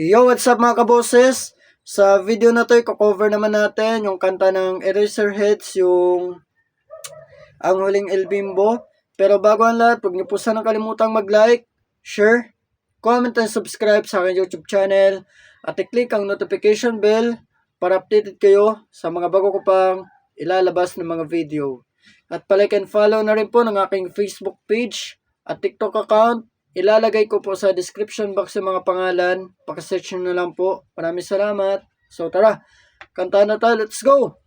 Yo, what's up mga kaboses? Sa video na to, i-cover naman natin yung kanta ng Eraserheads, yung Ang Huling El Bimbo. Pero bago ang lahat, huwag niyo po sana kalimutang mag-like, share, comment, and subscribe sa aking YouTube channel. At i-click ang notification bell para updated kayo sa mga bago ko pang ilalabas ng mga video. At palike and follow na rin po ng aking Facebook page at TikTok account. Ilalagay ko po sa description box yung mga pangalan. Pakisearch nyo na lang po. Maraming salamat. So tara, kanta na tayo. Let's go!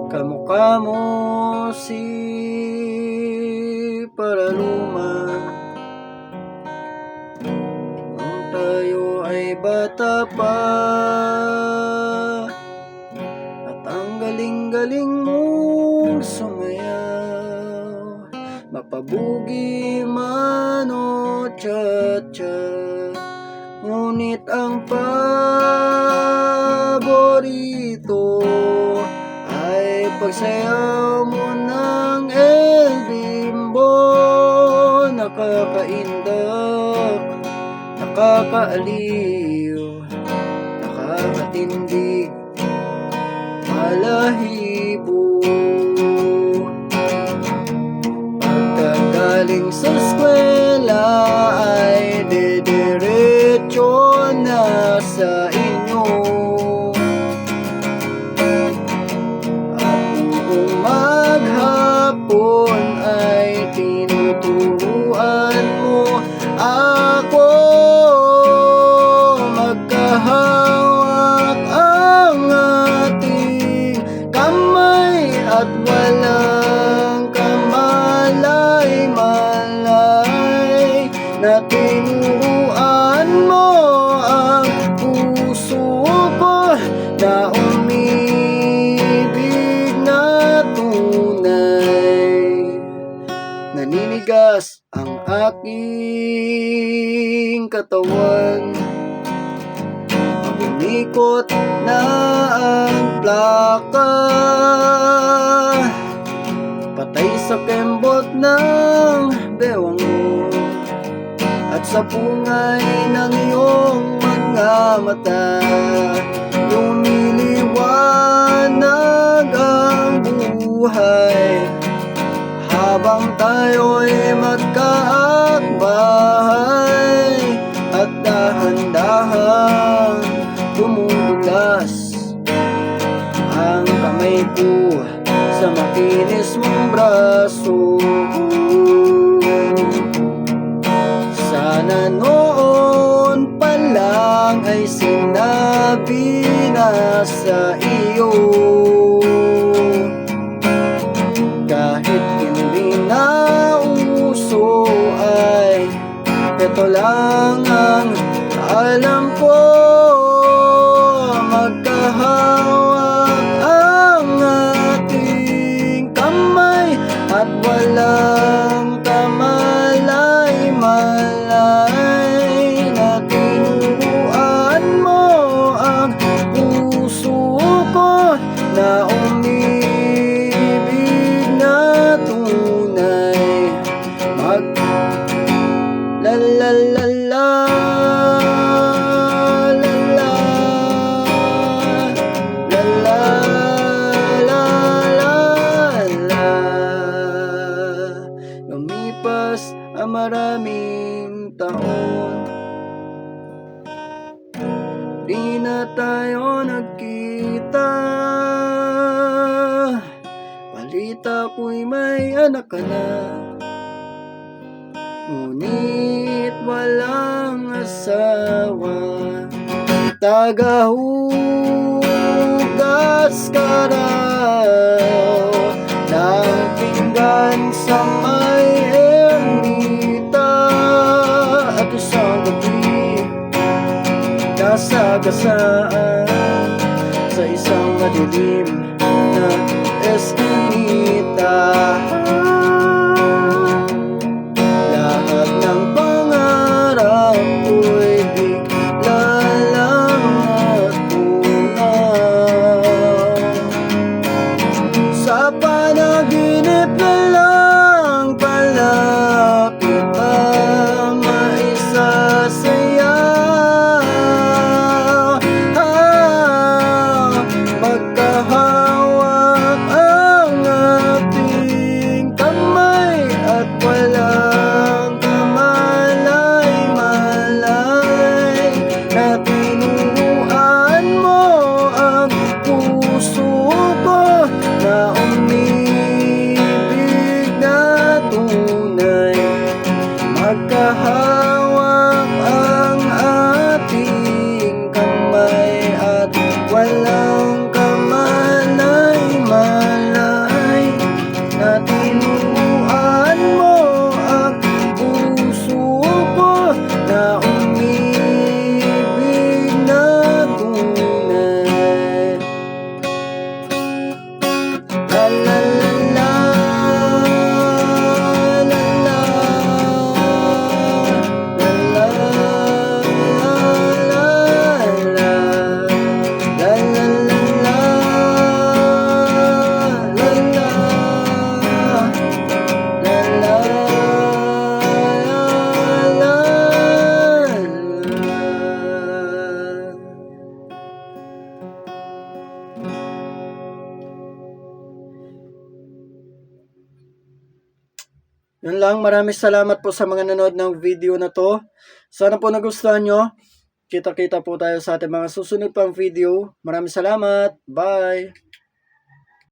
Kamukha mo si Paraluma nung tayo ay bata pa, at ang galing-galing mong sumayaw, mapabugi man o cha-cha. Ngunit ang paborito ay pagsayaw mo ng El Bimbo. Nakakaindak, nakakaaliw, nakakatindig, malahibo. Pagkagaling sa eskwela ay didiretso na sa inyo, maghapon ay tinuturuan mo ako. Magkahawak ang ating kamay at walang kamalay-malay, na tinuruan mo ang puso ko na naninigas ang aking katawan, umikot na ang plaka, patay sa kembot ng bewang mo at sa pungay ng iyong mga mata. Lumiliwanag ang buhay habang tayo'y magkaakbahay, at dahan-dahan dumudulas ang kamay ko sa makinis mong braso. Sana noon pa lang ay sinabi na sa iyo, kahit hindi na uso ay ito lang ang alam ko. Magkahawak ang ating kamay at walang kamalay-malay, na tinuruan mo ang puso ko na la la la la la la la la la la. Lumipas ang maraming taon, di na tayo nagkita. Balita ko'y may anak ka na, ngunit walang asawa. Tagahugas ka raw ng pinggan sa may ermita, at isang gabi nasagasaan sa isang madilim na eskinita. panaginip na lang pala kita maisasaya. Magkahawak ang ating kamay at walang kamalay-malay, na tinuruan mo ang puso ko na umibig na tunay. Magkahawak ang ating kamay at walang kamalay-malay, na tinuruan mo ang puso ko na umibig na tunay. La la la la la la la la la Yun lang, maraming salamat po sa mga nanood ng video na to. Sana po nagustuhan nyo. Kita-kita po tayo sa ating mga susunod pang video. Maraming salamat. Bye!